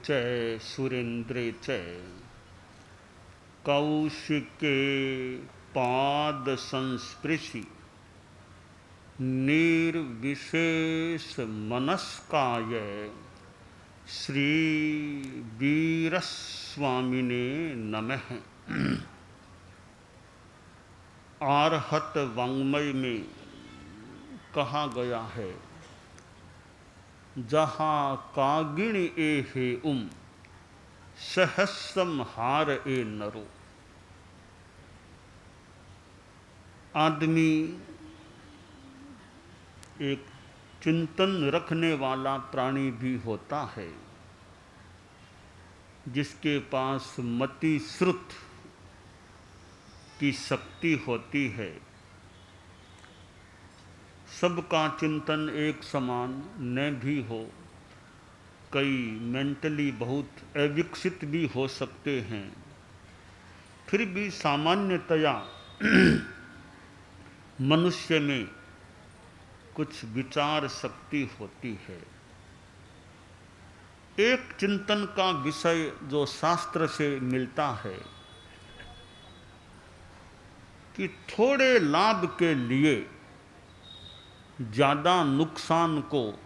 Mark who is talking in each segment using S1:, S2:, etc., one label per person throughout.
S1: च सुरेन्द्रे च कौशिके पाद संस्पृशि निर्विशेष मनस्काय श्री वीरस्वामिने नमः। आर्हत वाङ्मय में कहा गया है, जहाँ कागिण ए हे सहस्रम हार ए नरो। आदमी एक चिंतन रखने वाला प्राणी भी होता है, जिसके पास मति श्रुत की शक्ति होती है। सबका चिंतन एक समान न भी हो, कई मेंटली बहुत अविकसित भी हो सकते हैं, फिर भी सामान्यतया मनुष्य में कुछ विचार शक्ति होती है। एक चिंतन का विषय जो शास्त्र से मिलता है कि थोड़े लाभ के लिए ज़्यादा नुकसान को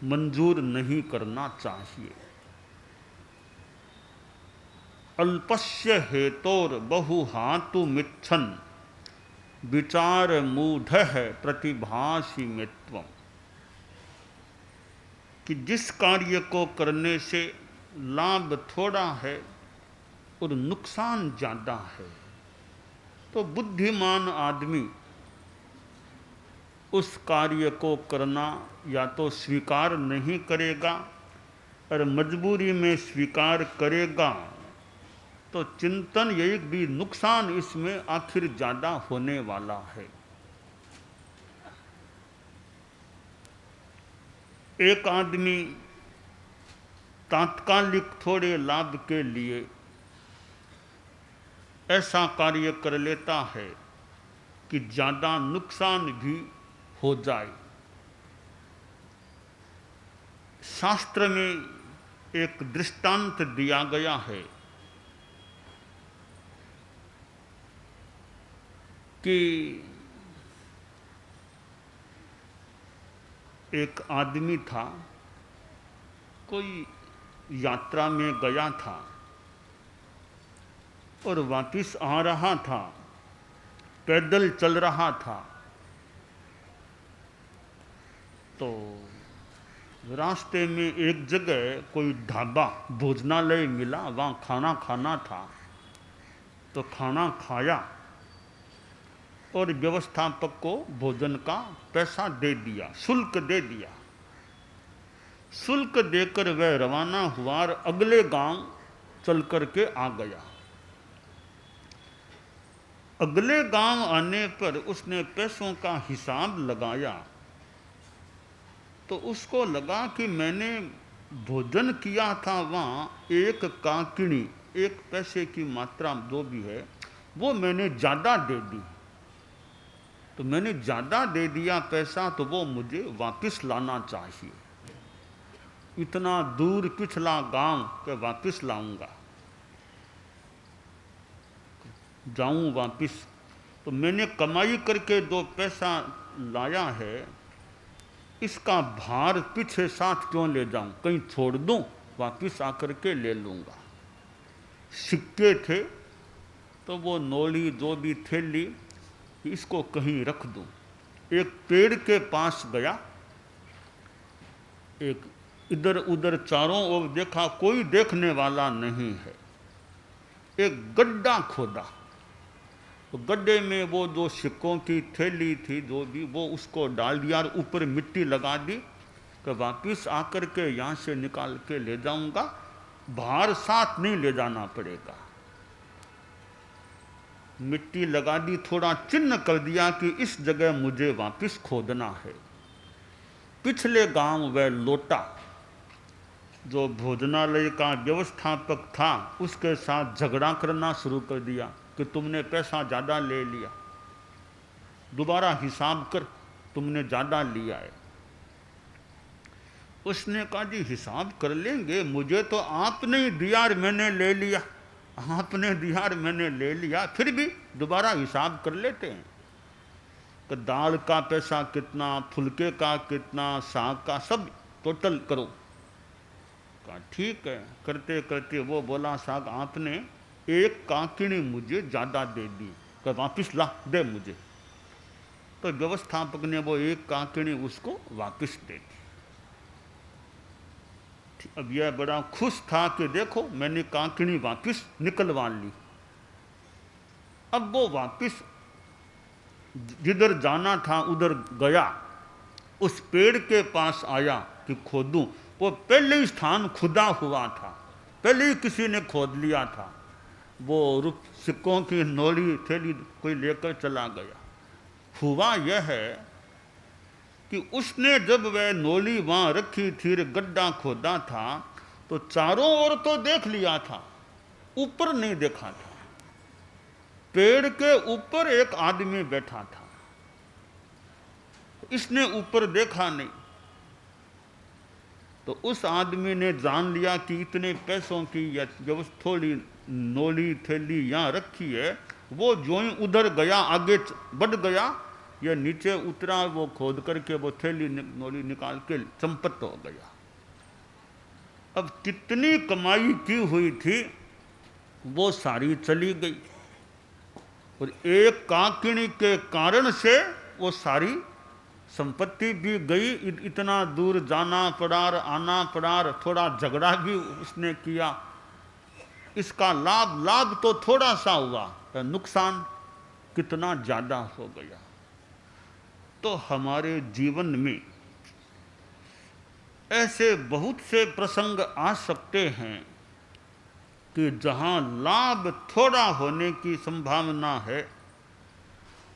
S1: मंजूर नहीं करना चाहिए। अल्पस्य हेतोर बहुहातुमिच्छन् विचार मूढ़ः प्रतिभासी मित्वम्। कि जिस कार्य को करने से लाभ थोड़ा है और नुकसान ज़्यादा है, तो बुद्धिमान आदमी उस कार्य को करना या तो स्वीकार नहीं करेगा, और मजबूरी में स्वीकार करेगा तो चिंतन एक भी नुकसान इसमें आखिर ज़्यादा होने वाला है। एक आदमी तात्कालिक थोड़े लाभ के लिए ऐसा कार्य कर लेता है कि ज़्यादा नुकसान भी हो जाए। शास्त्र में एक दृष्टांत दिया गया है कि एक आदमी था, कोई यात्रा में गया था और वापस आ रहा था, पैदल चल रहा था। तो रास्ते में एक जगह कोई ढाबा भोजनालय मिला, वहाँ खाना खाना था। तो खाना खाया और व्यवस्थापक को भोजन का पैसा दे दिया, शुल्क दे दिया। शुल्क देकर वह रवाना हुआ और अगले गांव चल करके आ गया। अगले गांव आने पर उसने पैसों का हिसाब लगाया तो उसको लगा कि मैंने भोजन किया था वहाँ एक काकिणी, एक पैसे की मात्रा जो भी है वो मैंने ज़्यादा दे दी। तो मैंने ज़्यादा दे दिया पैसा, तो वो मुझे वापस लाना चाहिए। इतना दूर पिछला गांव के वापस लाऊंगा, जाऊं वापस, तो मैंने कमाई करके जो पैसा लाया है इसका भार पीछे साथ क्यों ले जाऊं, कहीं छोड़ दूं, वापस आकर के ले लूँगा। सिक्के थे तो वो नोली जो भी थैली, इसको कहीं रख दूं। एक पेड़ के पास गया, एक इधर उधर चारों ओर देखा, कोई देखने वाला नहीं है। एक गड्ढा खोदा, तो गड्ढे में वो जो सिक्कों की थैली थी जो भी, वो उसको डाल दिया और ऊपर मिट्टी लगा दी कि वापस आकर के यहाँ से निकाल के ले जाऊंगा, भार साथ नहीं ले जाना पड़ेगा। मिट्टी लगा दी, थोड़ा चिन्ह कर दिया कि इस जगह मुझे वापस खोदना है। पिछले गांव वह लौटा, जो भोजनालय का व्यवस्थापक था उसके साथ झगड़ा करना शुरू कर दिया कि तुमने पैसा ज़्यादा ले लिया, दोबारा हिसाब कर, तुमने ज़्यादा लिया है। उसने कहा जी हिसाब कर लेंगे, मुझे तो आपने ही दिया और मैंने ले लिया, आपने दिया और मैंने ले लिया, फिर भी दोबारा हिसाब कर लेते हैं कि दाल का पैसा कितना, फुलके का कितना, साग का, सब टोटल करो। कहा ठीक है। करते करते वो बोला साहब आपने एक काकिनी मुझे ज़्यादा दे दी, कि वापिस ला दे मुझे। तो व्यवस्थापक ने वो एक काकिनी उसको वापिस दे दी। अब यह बड़ा खुश था कि देखो मैंने काकिनी वापिस निकलवा ली। अब वो वापिस जिधर जाना था उधर गया, उस पेड़ के पास आया कि खोदूं, वो पहले ही स्थान खुदा हुआ था, पहले ही किसी ने खोद लिया था। वो सिक्कों की नोली थैली कोई लेकर चला गया। हुआ यह है कि उसने जब वह नोली वहाँ रखी थी, गड्ढा खोदा था, तो चारों ओर तो देख लिया था, ऊपर नहीं देखा था। पेड़ के ऊपर एक आदमी बैठा था, इसने ऊपर देखा नहीं। तो उस आदमी ने जान लिया कि इतने पैसों की या थोड़ी नोली थैली यहाँ रखी है, वो जो ही उधर गया आगे बढ़ गया, या नीचे उतरा, वो खोद करके वो थैली नोली निकाल के चंपत हो गया। अब कितनी कमाई की हुई थी वो सारी चली गई, और एक काकिनी के कारण से वो सारी संपत्ति भी गई। इतना दूर जाना पड़ा, आना पड़ा, थोड़ा झगड़ा भी उसने किया। इसका लाभ तो थोड़ा सा हुआ, तो नुकसान कितना ज़्यादा हो गया। तो हमारे जीवन में ऐसे बहुत से प्रसंग आ सकते हैं कि जहाँ लाभ थोड़ा होने की संभावना है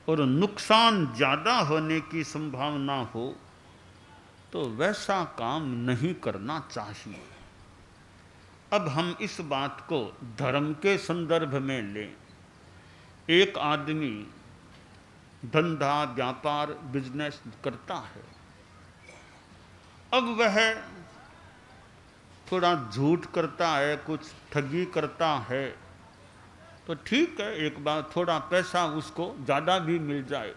S1: और नुकसान ज़्यादा होने की संभावना हो, तो वैसा काम नहीं करना चाहिए। अब हम इस बात को धर्म के संदर्भ में लें। एक आदमी धंधा व्यापार बिजनेस करता है, अब वह थोड़ा झूठ करता है, कुछ ठगी करता है, तो ठीक है, एक बार थोड़ा पैसा उसको ज़्यादा भी मिल जाए।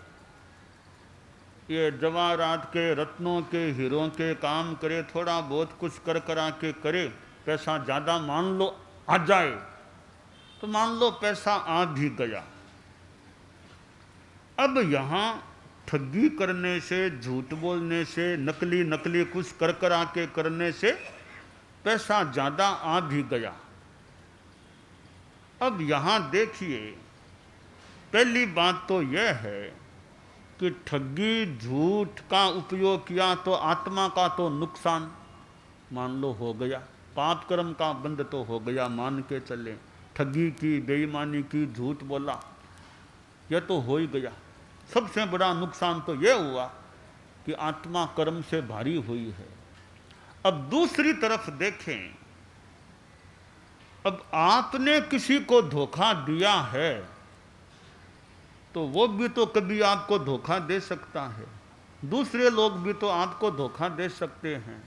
S1: ये जवाहरात के, रत्नों के, हीरों के काम करे, थोड़ा बहुत कुछ कर करा के करे, पैसा ज़्यादा मान लो आ जाए, तो मान लो पैसा आ भी गया। अब यहाँ ठगी करने से, झूठ बोलने से, नकली कुछ कर करा के करने से पैसा ज़्यादा आ भी गया। अब यहाँ देखिए, पहली बात तो यह है कि ठगी झूठ का उपयोग किया तो आत्मा का तो नुकसान मान लो हो गया, पाप कर्म का बंध तो हो गया, मान के चले। ठगी की, बेईमानी की, झूठ बोला, यह तो हो ही गया। सबसे बड़ा नुकसान तो यह हुआ कि आत्मा कर्म से भारी हुई है। अब दूसरी तरफ देखें, अब आपने किसी को धोखा दिया है तो वो भी तो कभी आपको धोखा दे सकता है, दूसरे लोग भी तो आपको धोखा दे सकते हैं।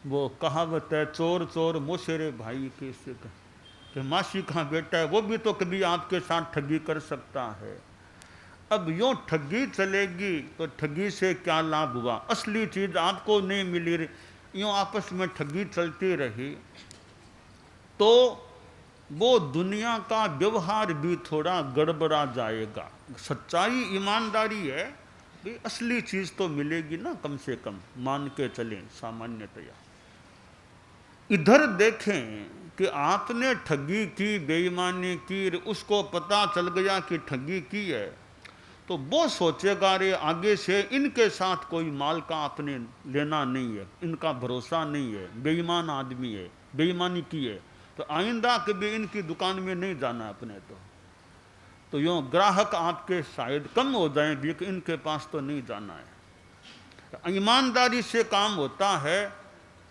S1: वो कहावत है, चोर चोर मोशेरे भाई कैसे, कि मासी का बेटा है, वो भी तो कभी आपके साथ ठगी कर सकता है। अब यूँ ठगी चलेगी तो ठगी से क्या लाभ हुआ, असली चीज़ आपको नहीं मिली, यूँ आपस में ठगी चलती रही, तो वो दुनिया का व्यवहार भी थोड़ा गड़बड़ा जाएगा। सच्चाई ईमानदारी है, भी असली चीज़ तो मिलेगी ना, कम से कम मान के चलें सामान्यतया। इधर देखें कि आपने ठगी की, बेईमानी की, उसको पता चल गया कि ठगी की है, तो वो सोचेगा रे आगे से इनके साथ कोई माल का आपने लेना नहीं है, इनका भरोसा नहीं है, बेईमान आदमी है, बेईमानी की है, तो आइंदा कभी इनकी दुकान में नहीं जाना अपने। तो यूँ ग्राहक आपके शायद कम हो जाएं भी कि इनके पास तो नहीं जाना है। तो ईमानदारी से काम होता है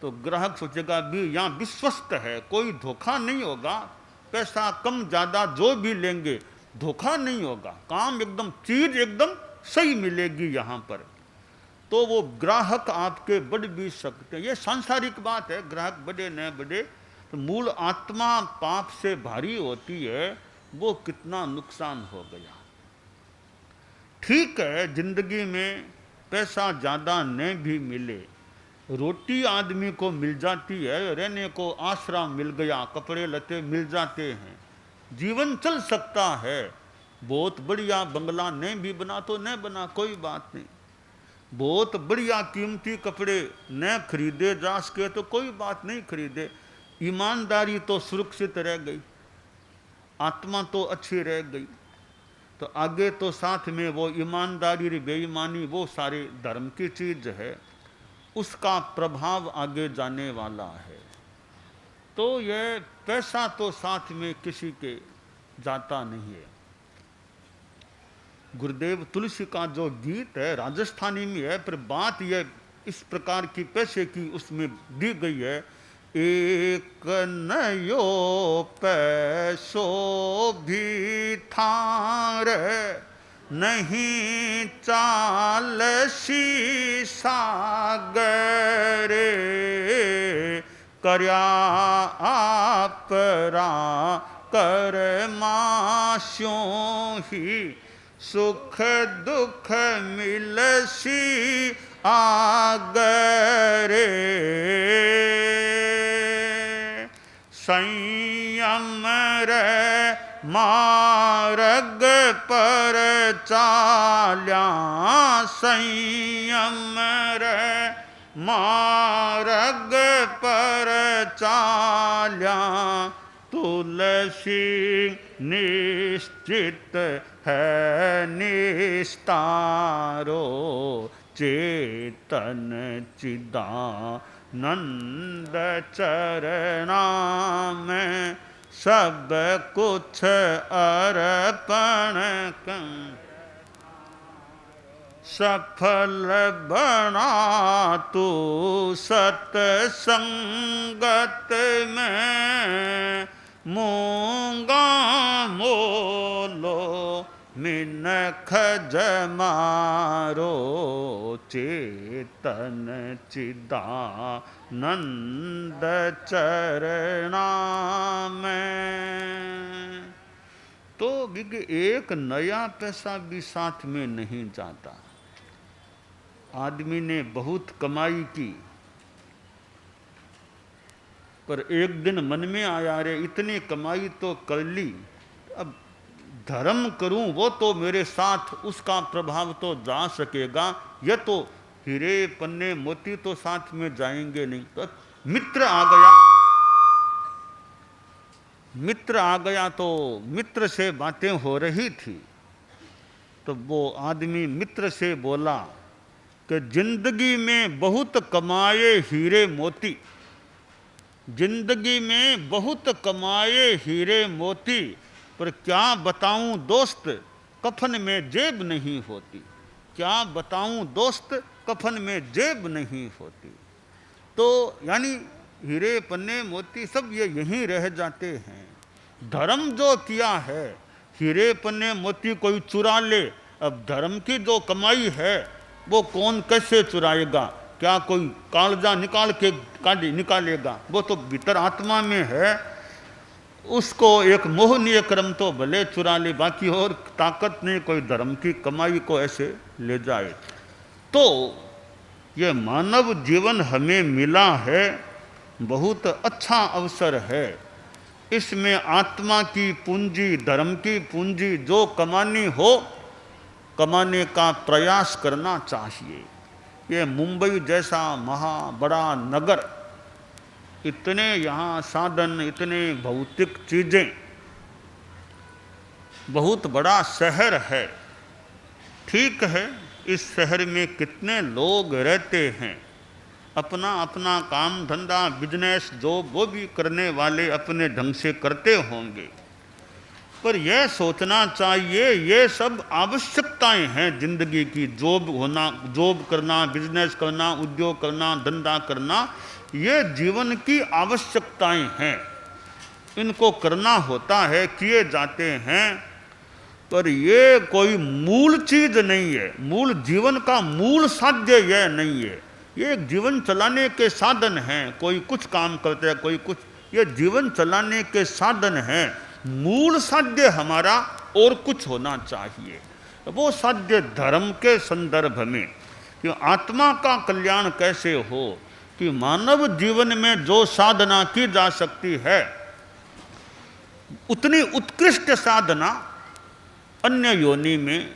S1: तो ग्राहक सोचेगा भी यहाँ विश्वस्त है, कोई धोखा नहीं होगा, पैसा कम ज़्यादा जो भी लेंगे धोखा नहीं होगा, काम एकदम, चीज़ एकदम सही मिलेगी यहाँ पर। तो वो ग्राहक आपके बढ़ भी सकते हैं। ये सांसारिक बात है, ग्राहक बढ़े न बढ़े, तो मूल आत्मा पाप से भारी होती है, वो कितना नुकसान हो गया। ठीक है, जिंदगी में पैसा ज़्यादा न भी मिले, रोटी आदमी को मिल जाती है, रहने को आश्रम मिल गया, कपड़े लते मिल जाते हैं, जीवन चल सकता है। बहुत बढ़िया बंगला नहीं भी बना तो न बना, कोई बात नहीं। बहुत बढ़िया कीमती कपड़े न खरीदे जा सके तो कोई बात नहीं, खरीदे। ईमानदारी तो सुरक्षित रह गई, आत्मा तो अच्छी रह गई। तो आगे तो साथ में वो ईमानदारी बेईमानी वो सारे धर्म की चीज है, उसका प्रभाव आगे जाने वाला है। तो यह पैसा तो साथ में किसी के जाता नहीं है। गुरुदेव तुलसी का जो गीत है राजस्थानी में है, पर बात यह इस प्रकार की पैसे की उसमें दी गई है। एक नयो पैसो भी थार नहीं चालसी सागर कर्या आपरा कर्मास्यों ही सुख दुख मिलसी आगरे संयम रे मार्ग पर चाल्या संयम रे मार्ग पर चाल्या तुलसी निश्चित है निस्तारो चेतन चिदानंद चरणा में सब कुछ अर्पण कर सफल बना तू सत्संगत में मूंगा मोलो मिनख जमारो चेतन चिदानंद चरणा में। तो बिग एक नया पैसा भी साथ में नहीं जाता। आदमी ने बहुत कमाई की, पर एक दिन मन में आया रे इतनी कमाई तो कर ली, अब धर्म करूं वो तो मेरे साथ उसका प्रभाव तो जा सकेगा, यह तो हीरे पन्ने मोती तो साथ में जाएंगे नहीं। तो मित्र आ गया, मित्र आ गया तो मित्र से बातें हो रही थी। तो वो आदमी मित्र से बोला कि जिंदगी में बहुत कमाए हीरे मोती, जिंदगी में बहुत कमाए हीरे मोती, पर क्या बताऊं दोस्त कफन में जेब नहीं होती। क्या बताऊं दोस्त कफन में जेब नहीं होती। तो यानी हीरे पन्ने मोती सब ये यहीं रह जाते हैं। धर्म जो किया है, हीरे पन्ने मोती कोई चुरा ले, अब धर्म की जो कमाई है वो कौन कैसे चुराएगा। क्या कोई कालजा निकाल के निकालेगा, वो तो भीतर आत्मा में है। उसको एक मोहनीय कर्म तो भले चुरा ले, बाकी और ताकत नहीं कोई धर्म की कमाई को ऐसे ले जाए। तो ये मानव जीवन हमें मिला है, बहुत अच्छा अवसर है। इसमें आत्मा की पूंजी, धर्म की पूंजी जो कमानी हो, कमाने का प्रयास करना चाहिए। ये मुंबई जैसा बड़ा नगर, इतने यहाँ साधन, इतने भौतिक चीज़ें, बहुत बड़ा शहर है। ठीक है, इस शहर में कितने लोग रहते हैं, अपना अपना काम धंधा बिजनेस जॉब वो भी करने वाले अपने ढंग से करते होंगे, पर यह सोचना चाहिए ये सब आवश्यकताएं हैं जिंदगी की। जॉब होना, जॉब करना, बिजनेस करना, उद्योग करना, धंधा करना, ये जीवन की आवश्यकताएं हैं। इनको करना होता है, किए जाते हैं। पर ये कोई मूल चीज नहीं है, मूल जीवन का मूल साध्य यह नहीं है। ये जीवन चलाने के साधन हैं, कोई कुछ काम करते हैं, कोई कुछ, ये जीवन चलाने के साधन हैं। मूल साध्य हमारा और कुछ होना चाहिए। वो साध्य धर्म के संदर्भ में कि आत्मा का कल्याण कैसे हो, कि मानव जीवन में जो साधना की जा सकती है उतनी उत्कृष्ट साधना अन्य योनि में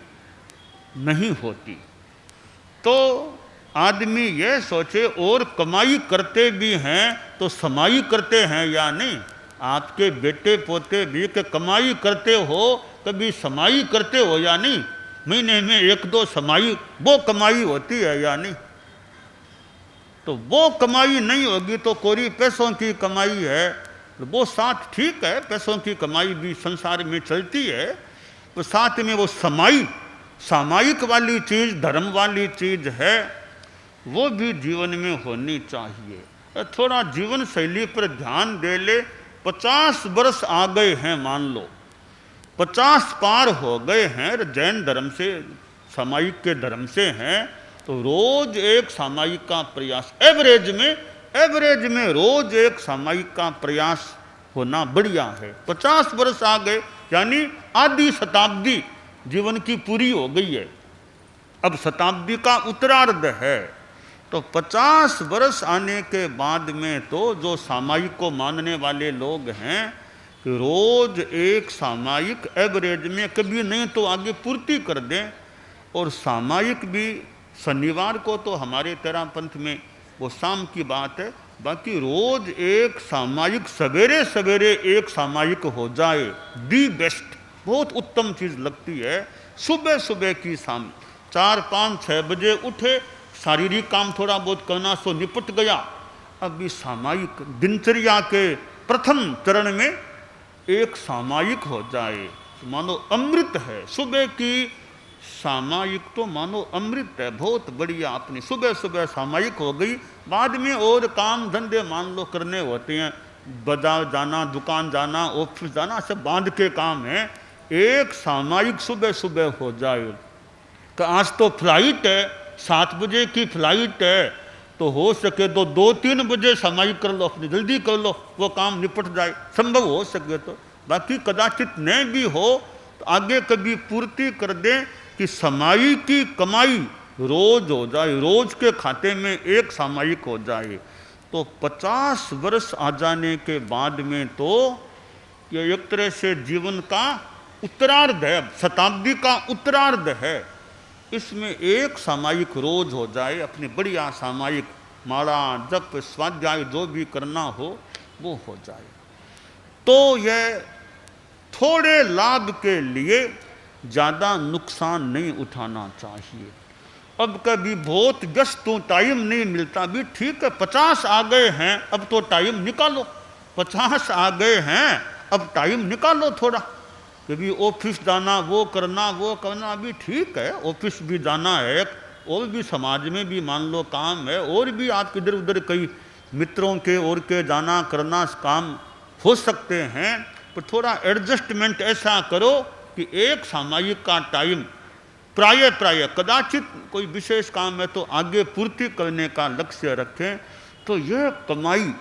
S1: नहीं होती। तो आदमी ये सोचे और कमाई करते भी हैं तो समाई करते हैं या नहीं। आपके बेटे पोते भी कि कमाई करते हो, कभी समाई करते हो या नहीं। महीने में 1-2 समाई, वो कमाई होती है या नहीं। तो वो कमाई नहीं होगी तो कोरी पैसों की कमाई है, तो वो साथ ठीक है, पैसों की कमाई भी संसार में चलती है, तो साथ में वो समाई, सामायिक वाली चीज़, धर्म वाली चीज़ है, वो भी जीवन में होनी चाहिए। थोड़ा जीवन शैली पर ध्यान दे ले। 50 वर्ष आ गए हैं, मान लो 50 पार हो गए हैं, जैन धर्म से, सामायिक के धर्म से हैं, तो रोज एक सामायिक का प्रयास, एवरेज में रोज एक सामायिक का प्रयास होना बढ़िया है। 50 वर्ष आ गए, यानी आधी शताब्दी जीवन की पूरी हो गई है, अब शताब्दी का उत्तरार्ध है। तो 50 वर्ष आने के बाद में तो जो सामायिक को मानने वाले लोग हैं कि रोज एक सामायिक एवरेज में, कभी नहीं तो आगे पूर्ति कर दें। और सामायिक भी शनिवार को तो हमारे तेरा पंथ में वो शाम की बात है, बाकी रोज एक सामायिक, सवेरे सवेरे एक सामायिक हो जाए, दी बेस्ट, बहुत उत्तम चीज़ लगती है। सुबह सुबह की शाम 4, 5, 6 बजे उठे, शारीरिक काम थोड़ा बहुत करना सो निपट गया। अभी सामायिक दिनचर्या के प्रथम चरण में एक सामायिक हो जाए, मानो अमृत है। सुबह की सामायिक तो मानो अमृत है, बहुत बढ़िया। अपनी सुबह सुबह सामायिक हो गई, बाद में और काम धंधे मान लो करने होते हैं, बाजार जाना, दुकान जाना, ऑफिस जाना, सब बांध के काम है। एक सामायिक सुबह सुबह हो जाए कि आज तो फ्लाइट है, 7 बजे की फ्लाइट है, तो हो सके तो 2-3 बजे सामायिक कर लो, अपनी जल्दी कर लो, वो काम निपट जाए, संभव हो सके तो। बाकी कदाचित न भी हो तो आगे कभी पूर्ति कर दें कि समाई की कमाई रोज हो जाए, रोज के खाते में एक सामायिक हो जाए। तो 50 वर्ष आ जाने के बाद में तो ये एक तरह से जीवन का उत्तरार्ध है, शताब्दी का उत्तरार्ध है। इसमें एक सामायिक रोज हो जाए, अपनी बढ़िया सामायिक माला जप स्वाध्याय जो भी करना हो वो हो जाए। तो यह थोड़े लाभ के लिए ज़्यादा नुकसान नहीं उठाना चाहिए। अब कभी बहुत व्यस्त हूँ, टाइम नहीं मिलता, भी ठीक है, 50 आ गए हैं, अब तो टाइम निकालो। 50 आ गए हैं, अब टाइम निकालो थोड़ा। कभी ऑफिस जाना, वो करना भी ठीक है, ऑफिस भी जाना है, और भी समाज में भी मान लो काम है, और भी आप इधर उधर कई मित्रों के और के जाना करना काम हो सकते हैं, पर थोड़ा एडजस्टमेंट ऐसा करो कि एक सामायिक का टाइम प्राय कदाचित कोई विशेष काम है तो आगे पूर्ति करने का लक्ष्य रखें। तो यह कमाई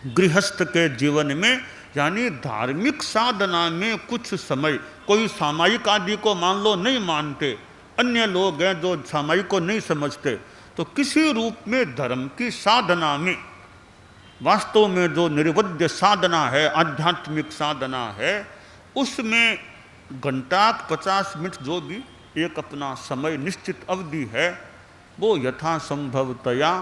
S1: गृहस्थ के जीवन में, यानी धार्मिक साधना में कुछ समय, कोई सामायिक आदि को मान लो नहीं मानते, अन्य लोग हैं जो सामायिक को नहीं समझते, तो किसी रूप में धर्म की साधना में, वास्तव में जो निर्वध्य साधना है, आध्यात्मिक साधना है, उसमें घंटा 50 मिनट जो भी एक अपना समय निश्चित अवधि है, वो यथासंभवतया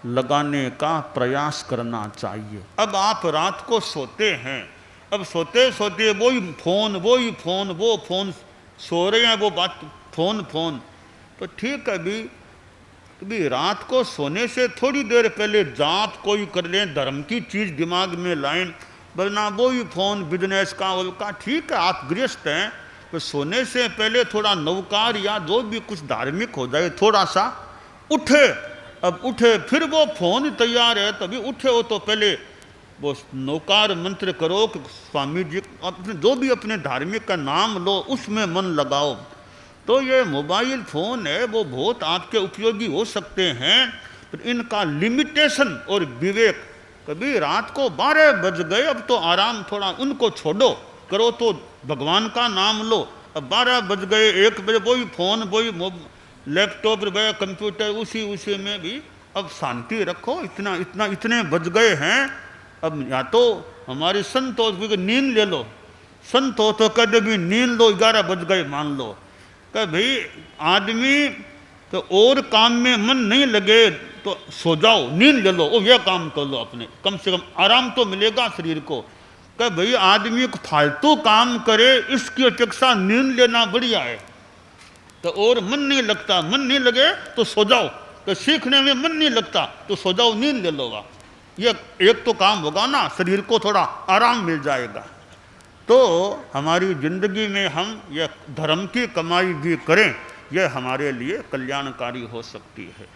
S1: लगाने का प्रयास करना चाहिए। अब आप रात को सोते हैं, अब सोते सोते वही फोन वो फोन, सो रहे हैं वो बात फोन, तो ठीक है, अभी रात को सोने से थोड़ी देर पहले जाप कोई कर लें, धर्म की चीज़ दिमाग में लाएं, वरना वही फोन बिजनेस का उनका, ठीक है, आप गृहस्थ हैं, तो सोने से पहले थोड़ा नवकार या जो भी कुछ धार्मिक हो जाए, थोड़ा सा उठे। अब उठे फिर वो फोन तैयार है, तभी उठे हो तो पहले वो नौकार मंत्र करो कि स्वामी जी अपने जो भी अपने धार्मिक का नाम लो उसमें मन लगाओ। तो ये मोबाइल फ़ोन है वो बहुत आपके उपयोगी हो सकते हैं, पर इनका लिमिटेशन और विवेक। कभी रात को 12 बज गए, अब तो आराम थोड़ा, उनको छोड़ो, करो तो भगवान का नाम लो। अब 12 बज गए, 1 बजे वही फ़ोन, वही लैपटॉप, वह कंप्यूटर, उसी में भी अब शांति रखो। इतने बज गए हैं। अब या तो हमारे संत हो तो नींद ले लो, संत हो तो कभी भी नींद लो, 11 बज गए मान लो। कि भाई आदमी तो और काम में मन नहीं लगे तो सो जाओ, नींद ले लो, वो यह काम कर लो, अपने कम से कम आराम तो मिलेगा शरीर को। कि भाई आदमी को फालतू काम करे इसकी अपेक्षा नींद लेना बढ़िया है। तो और मन नहीं लगता, मन नहीं लगे तो सो जाओ, तो सीखने में मन नहीं लगता तो सो जाओ, नींद ले लोगा। ये एक तो काम होगा ना, शरीर को थोड़ा आराम मिल जाएगा। तो हमारी ज़िंदगी में हम यह धर्म की कमाई भी करें, यह हमारे लिए कल्याणकारी हो सकती है।